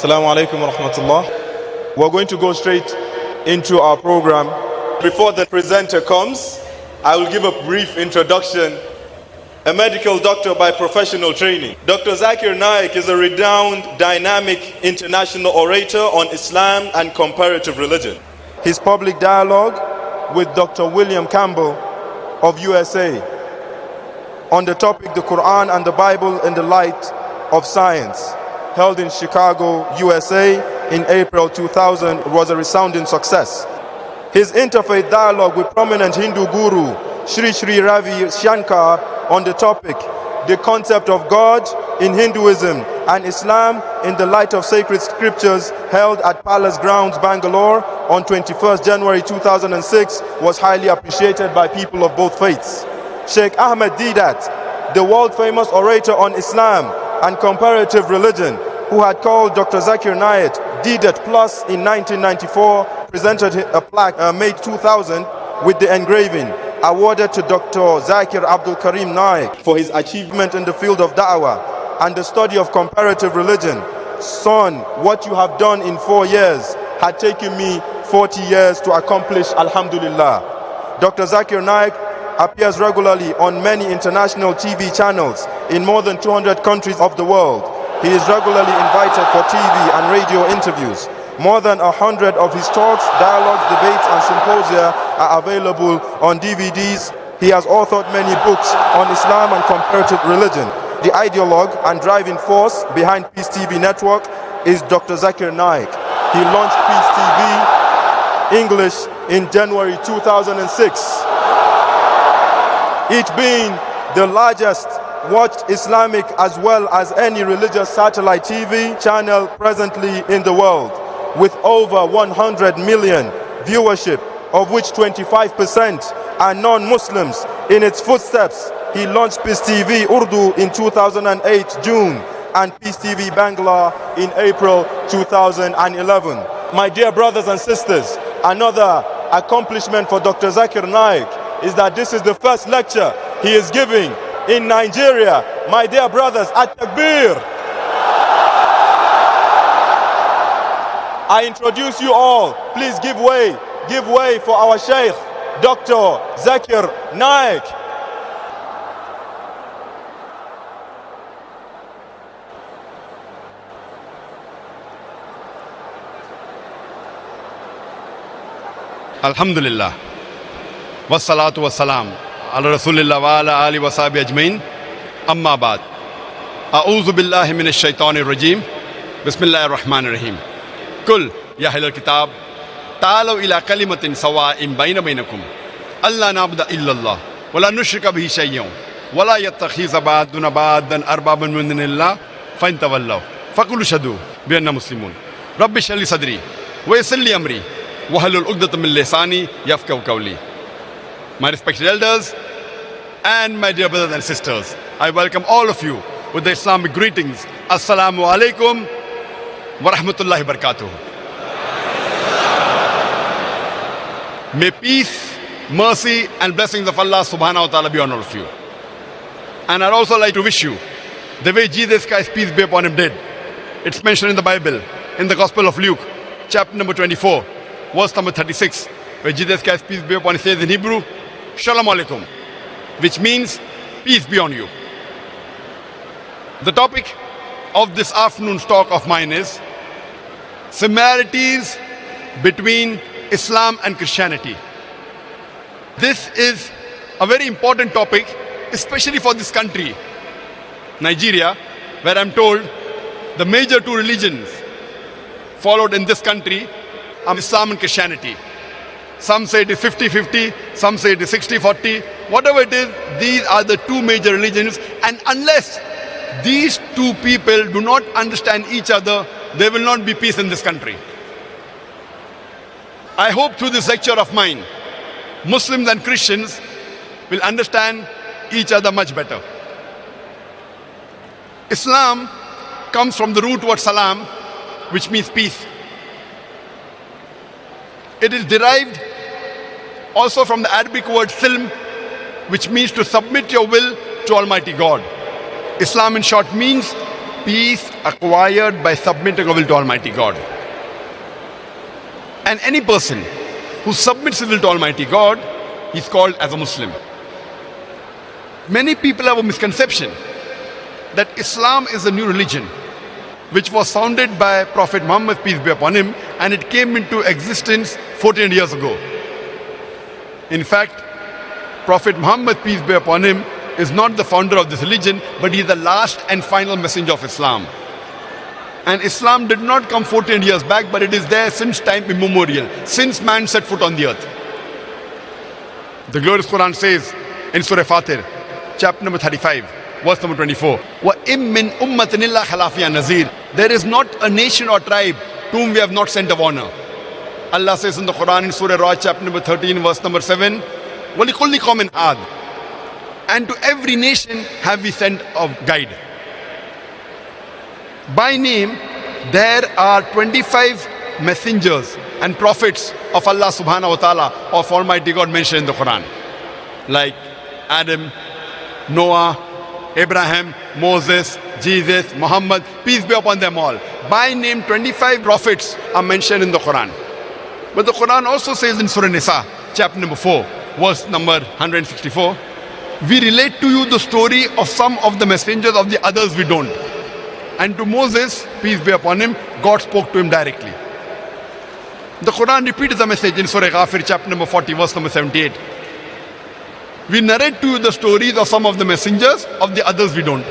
Assalamu alaikum wa rahmatullah. We're going to go straight into our program. Before the presenter comes, I will give a brief introduction. A medical doctor by professional training, Dr. Zakir Naik is a renowned, dynamic international orator on Islam and comparative religion. His public dialogue with Dr. William Campbell of USA on the topic The Quran and the Bible in the Light of Science, held in Chicago, USA in April 2000, was a resounding success. His interfaith dialogue with prominent Hindu guru Sri Sri Ravi Shankar on the topic The Concept of God in Hinduism and Islam in the Light of Sacred Scriptures, held at Palace Grounds, Bangalore on 21st January 2006, was highly appreciated by people of both faiths. Sheikh Ahmed Deedat, the world-famous orator on Islam and comparative religion, who had called Dr. Zakir Naik Deedat Plus in 1994, presented a plaque May 2000 with the engraving awarded to Dr. Zakir Abdul Karim Naik for his achievement in the field of da'wah and the study of comparative religion. Son, what you have done in 4 years had taken me 40 years to accomplish, alhamdulillah. Dr. Zakir Naik appears regularly on many international TV channels in more than 200 countries of the world. He is regularly invited for TV and radio interviews. More than 100 of his talks, dialogues, debates, and symposia are available on DVDs. He has authored many books on Islam and comparative religion. The ideologue and driving force behind Peace TV network is Dr. Zakir Naik. He launched Peace TV English in January 2006, it being the largest watched Islamic as well as any religious satellite TV channel presently in the world, with over 100 million viewership, of which 25% are non-Muslims. In its footsteps, he launched Peace TV Urdu in 2008 June and Peace TV Bangla in April 2011. My dear brothers and sisters, another accomplishment for Dr. Zakir Naik is that this is the first lecture he is giving in Nigeria. My dear brothers, at Takbir. I introduce you all. Please give way for our Sheikh, Dr. Zakir Naik. Alhamdulillah. Wassalatu wassalam ala Rasulillah wa ala ali wa sahbihi ajmain. Amma ba'd. A'udhu billahi minash shaitanir rajim. Bismillahir rahmanir rahim. Kul ya ahlal kitab ta'alu ila kalimatin sawa'in bainakum alla na'budu illa Allah wa la nushrika bihi shay'an wa la yattakhiza ba'duna ba'dan arbaban min dunillah fa in tawallaw faqulu shahadu bi anna muslimun. Rabbi shrah li sadri wa yassir li amri wahlul 'uqdatam min lisani yafqahu qawli. My respected elders and my dear brothers and sisters, I welcome all of you with the Islamic greetings. Assalamu alaikum wa rahmatullahi wa barakatuh. May peace, mercy and blessings of Allah subhanahu wa ta'ala be on all of you. And I'd also like to wish you the way Jesus Christ, peace be upon him, did. It's mentioned in the Bible, in the Gospel of Luke, chapter number 24, verse number 36, where Jesus Christ, peace be upon him, says in Hebrew, Shalom Alaikum, which means peace be on you. The topic of this afternoon's talk of mine is similarities between Islam and Christianity. This is a very important topic, especially for this country, Nigeria, where I'm told the major two religions followed in this country are Islam and Christianity. Some say it is 50-50, some say it is 60-40. Whatever it is, these are the two major religions, and unless these two people do not understand each other, there will not be peace in this country. I hope through this lecture of mine, Muslims and Christians will understand each other much better. Islam comes from the root word salam, which means peace. It is derived also from the Arabic word silm, which means to submit your will to Almighty God. Islam in short means peace acquired by submitting our will to Almighty God. And any person who submits his will to Almighty God is called as a Muslim. Many people have a misconception that Islam is a new religion which was founded by Prophet Muhammad, peace be upon him, and it came into existence 14 years ago. In fact, Prophet Muhammad, peace be upon him, is not the founder of this religion, but he is the last and final messenger of Islam. And Islam did not come 14 years back, but it is there since time immemorial, since man set foot on the earth. The glorious Quran says in Surah Fatir, chapter number 35, verse number 24, وَإِم مِّنْ أُمَّةٍ إِلَّا خَلَافِيهَا نَذِيرٌ. There is not a nation or tribe to whom we have not sent a warner. Allah says in the Quran in Surah Ra'd, chapter number 13, verse number 7, وَلِكُلِّ قَوْمٍ عَادٍ. And to every nation have we sent a guide. By name, there are 25 messengers and prophets of Allah subhanahu wa ta'ala, of Almighty God, mentioned in the Quran. Like Adam, Noah, Abraham, Moses, Jesus, Muhammad, peace be upon them all. By name, 25 prophets are mentioned in the Quran. But the Quran also says in Surah Nisa, chapter number 4, verse number 164, we relate to you the story of some of the messengers, of the others we don't. And to Moses, peace be upon him, God spoke to him directly. The Quran repeats the message in Surah Ghafir, chapter number 40, verse number 78. We narrate to you the stories of some of the messengers, of the others we don't.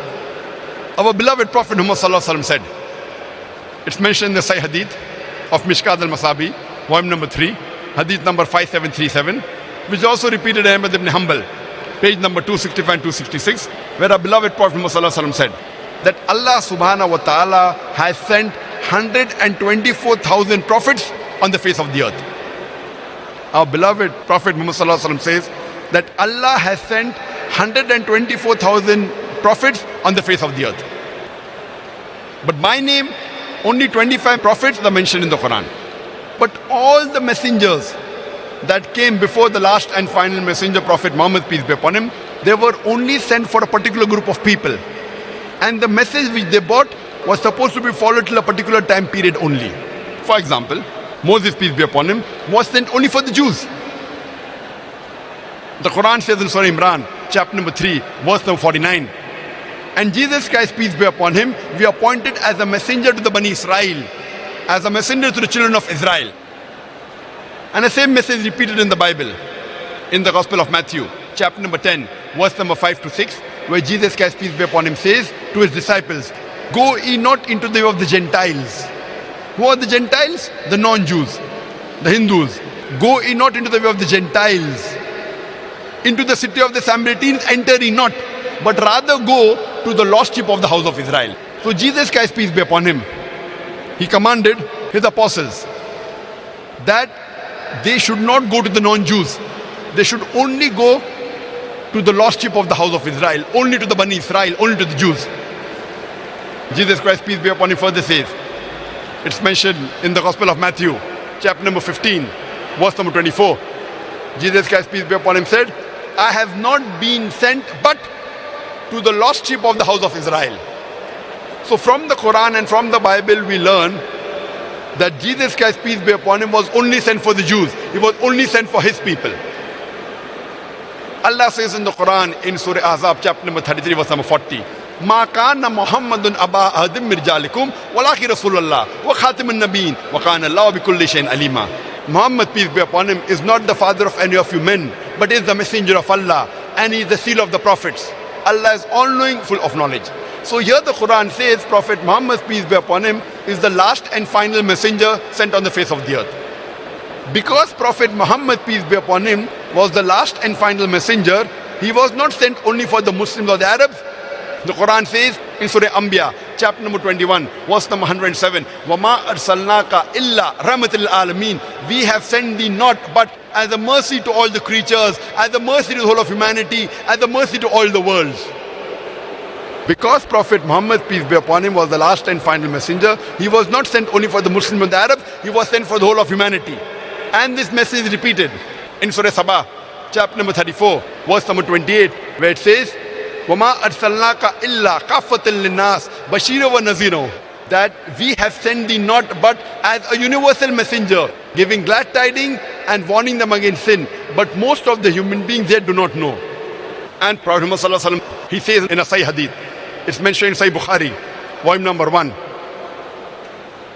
Our beloved Prophet Muhammad sallallahu alaihi wasallam said, it's mentioned in the Sahih Hadith of Mishkat al-Masabi, volume number 3, Hadith number 5737, which is also repeated in Ahmad ibn Hanbal, page number 265 and 266, where our beloved Prophet Muhammad sallallahu alaihi wasallam said that Allah subhanahu wa ta'ala has sent 124,000 prophets on the face of the earth. Our beloved Prophet Muhammad sallallahu alaihi wasallam says that Allah has sent 124,000 prophets on the face of the earth. But by name, only 25 prophets are mentioned in the Quran. But all the messengers that came before the last and final messenger, Prophet Muhammad, peace be upon him, they were only sent for a particular group of people. And the message which they brought was supposed to be followed till a particular time period only. For example, Moses, peace be upon him, was sent only for the Jews. The Quran says in Surah Imran, chapter number 3, verse number 49, and Jesus Christ, peace be upon him, we appointed as a messenger to the Bani Israel, as a messenger to the children of Israel. And the same message repeated in the Bible, in the Gospel of Matthew, chapter number 10, verse number 5 to 6, where Jesus Christ, peace be upon him, says to his disciples, go ye not into the way of the Gentiles. Who are the Gentiles? The non-Jews, the Hindus. Go ye not into the way of the Gentiles. Into the city of the Samaritans enter ye not, but rather go to the lost sheep of the house of Israel. So Jesus Christ, peace be upon him, he commanded his apostles that they should not go to the non-Jews. They should only go to the lost sheep of the house of Israel, only to the Bani Israel, only to the Jews. Jesus Christ, peace be upon him, further says, it's mentioned in the Gospel of Matthew, chapter number 15, verse number 24. Jesus Christ, peace be upon him, said, I have not been sent but to the lost sheep of the house of Israel. So from the Quran and from the Bible we learn that Jesus Christ, peace be upon him, was only sent for the Jews. He was only sent for his people. Allah says in the Quran in Surah Ahzab, chapter number 33, verse number 40, Ma kana Muhammadun aba ahadim mirjalikum walaki Rasulullah wa khatimun nabiyyin wa kana Allah bi kulli shay'in alima. Muhammad, peace be upon him, is not the father of any of you men, but is the messenger of Allah, and he is the seal of the prophets. Allah is all-knowing, full of knowledge. So here the Quran says Prophet Muhammad, peace be upon him, is the last and final messenger sent on the face of the earth. Because Prophet Muhammad, peace be upon him, was the last and final messenger, he was not sent only for the Muslims or the Arabs. The Quran says in Surah Anbiya, chapter number 21, verse number 107, وَمَا أَرْسَلْنَاكَ إِلَّا رَحْمَةً لِلْعَالَمِينَ. We have sent thee not but as a mercy to all the creatures, as a mercy to the whole of humanity, as a mercy to all the worlds. Because Prophet Muhammad, peace be upon him, was the last and final messenger, he was not sent only for the Muslims and the Arabs, he was sent for the whole of humanity. And this message is repeated in Surah Sabah, chapter number 34, verse number 28, where it says, وَمَا أَرْسَلْنَاكَ إِلَّا كَافَّةً لِلنَّاسِ Bashira wa Naziro, that we have sent thee not but as a universal messenger, giving glad tidings and warning them against sin. But most of the human beings, they do not know. And Prophet Muhammad sallallahu alaihi wasallam, he says in a Sahih Hadith, it's mentioned in Sahih Bukhari, volume number 1,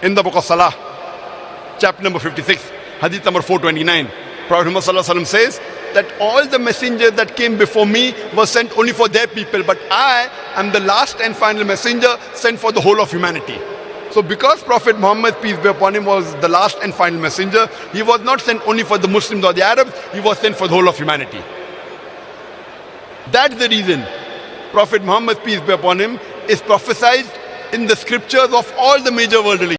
in the book of Salah, chapter number 56, Hadith number 429. Prophet Muhammad sallallahu alaihi wasallam says that all the messengers that came before me were sent only for their people, but I am the last and final messenger sent for the whole of humanity. So because Prophet Muhammad, peace be upon him, was the last and final messenger, he was not sent only for the Muslims or the Arabs, he was sent for the whole of humanity. That's the reason Prophet Muhammad, peace be upon him, is prophesied in the scriptures of all the major world religions.